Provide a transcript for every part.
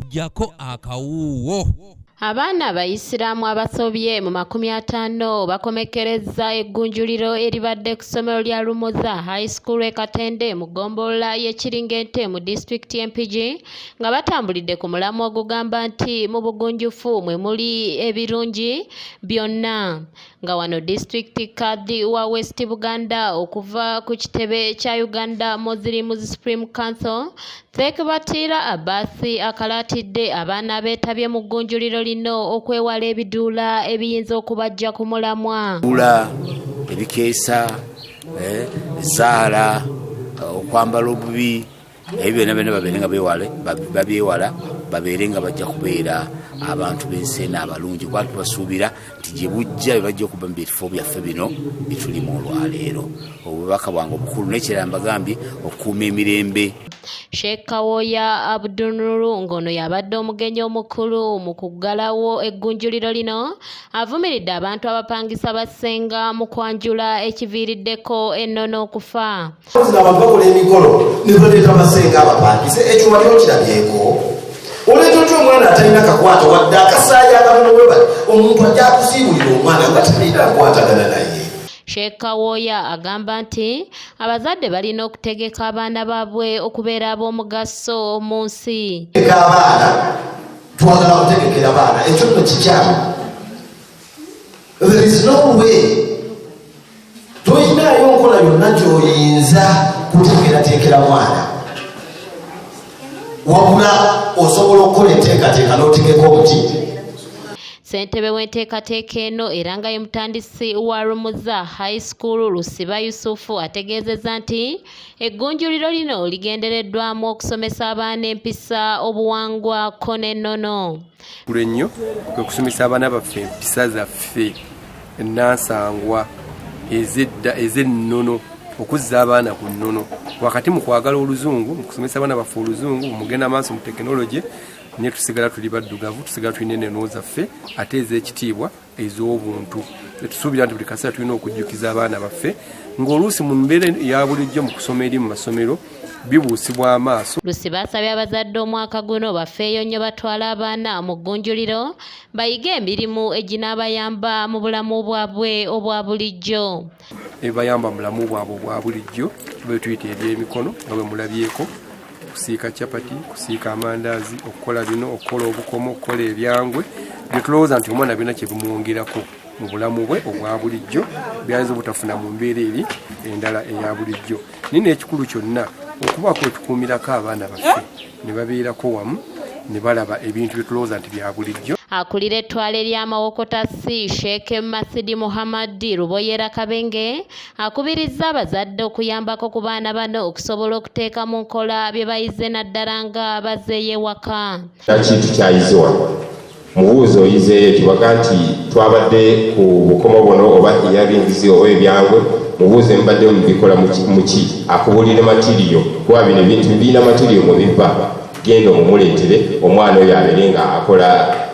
jako akawuwo. Abaana abayisiraamu abasobye mu 50 bakomekereza eggunjuliro eribadde ku ssomero lya Lumuza High School e Katende mu ggombolola y'Ekiringente mu disitulikiti y'Empigi nga batambulidde ku mulamu ogugamba nti mu bugunjufu mwe muli ebirungi byonna. Nga wano disitulikiti kadhi wa West Buganda okuva ku kitebe kya Uganda Muslim Supreme Council Tekbatira Abasi akalatidde abaana beetabye mu ggunjuliro lino okwewala ebiduula ebiyinza okubajja ku mulamwa. Ebikeesa, zaala, okwambala obubi, ebyo byonna babeere nga babyewala babeere nga bajja kubeera abantu b'ensi abalungi kuba tubasuubira nti gye bujja bajja okuba mu bifo byaffe bino bitulimu olwaleero. Obubaka bwange obukulu n'ekirala mbagambye okukuuma emirembe. Sheikh Kawoya Abdunuru ngono yabadde omugenyi omukulu mu kuggalawo eggunjuliro lino avumiridde abantu abapangisa basenga mu kwanjula ekiviiriddeko ennono okufa. Abantu bakola emikolo ne baleeta basenga abapangise ekyo wali okirabyeko. Oleeta otya omwana atalina kakwata wadde akasaaja akatono webali omuntu ajja akusiibulira omwana nga talina akwatagana naye. Sheikh Kawoya agamba nti abazadde balina okutegeka abaana baabwe okubeera ab'omugaso mu nsi. Abaana twagala kutegekera abaana ekyo nno kikyamu. There is no way toyinaayo nkola yonna gy'oyinza kuteekerateekera mwana wabula osobola okukola enteekateeka n'otegeka omuti. Ssentebe w'enteekateeka eno era nga ye mutandisi wa Lumuza High School Lusiba Yusufu ategeezezza nti eggunjuliro lino ligendereddwamu okusomesa abaana empisa, obuwangwa ko n'ennono. Kulu ennyo kwe kusomesa abaana baffe empisa zaffe ennansangwa ez'ennono, okuzza abaana ku nnono wakati mu kwagala oluzungu, mu kusomesa abaana baffe oluzungu, mugenda maaso mu tekinologi ne tusigala tuli baddugavu, tusigala tulina enneno zaffe ate ez'ekitiibwa ez'obuntu. Tusuubira nti buli kaseera tulina okujjukiza abaana baffe ng'oluusi mu mbeera eya bulijjo mu kusoma eri mu masomero bibuusibwa amaaso. Lusiba asabye abazadde omwaka guno bafeeyo nnyo batwala abaana mu ggunjuliro bayige emirimu eginaabayamba mu bulamu bwabwe obwa bulijjo. Ebayamba mu bulamu bwabwe obwa bulijjo bwe tuyita eby'emikono nga bwe mulabyeko, kusiika capati, kusiika amandaazi, okukola bino, okukola obukomo, okukola ebyangwe bye tulowooza nti omwana birina kye bimwongerako mu bulamu bwe obwa bulijjo byayinza obutafuna mu mbeera eri endala eya bulijjo. Naye n'ekikulu kyonna okubaako wetukuumirako abaana baffe ne babeerako wamu ne balaba ebintu bye tulowooza nti bya bulijjo. Akulira ettwale ly'amawokotasi Sheikh Masidi Muhammadi Luboyera Kabenge akubirizza abazadde okuyambako ku baana bano okusobola okuteeka mu nkola bye bayize naddala nga bazzeeyo ewaka. Kintu kyayizibwa mubuuzo oyizeeyo kiwaga nti twabadde ku bukomo buno oba ebyabingizi oba ebyangwe mubuuze mubadde mubikola muki akubulire matiriyo kuba bino ebintu birina matiriyo mu biva genda omumuleetere omwana oyo abeere nga akola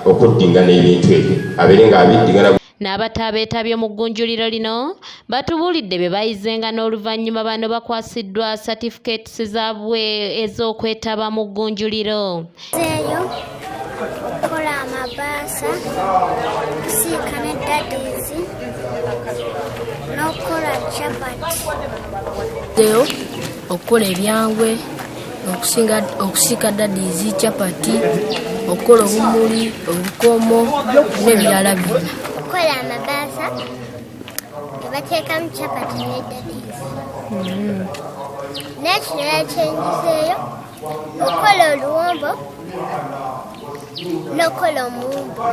okuddinga n'ebintu ebyo abeere nga abiddingana. N'abatabeetabye mu ggunjuliro lino batubuulidde bye bayizenga n'oluvannyuma bano bakwasiddwa certificates zaabwe ez'okwetaba mu ggunjuliro. Kola amabaasa, kusiika ne dadizi, n'okukola chapati. Deo okukola ebyangwe, okusiika dadizi, chapati, okukola obumuli, obukomo n'ebirala byonna. Kola amabaasa, ne bateekamu chapati ne dadizi. N'ekirala kyenyizeeyo okukola oluwombo n'okola omuwumbo.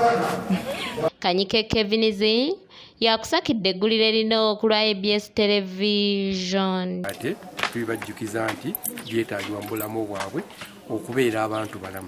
Kanyike Kevinizi yakusakidde eggulire lino ku lwa ABS Television. Ate tubibajjukiza nti byetaagibwa mu bulamu bwabwe okubeera abantu balamu.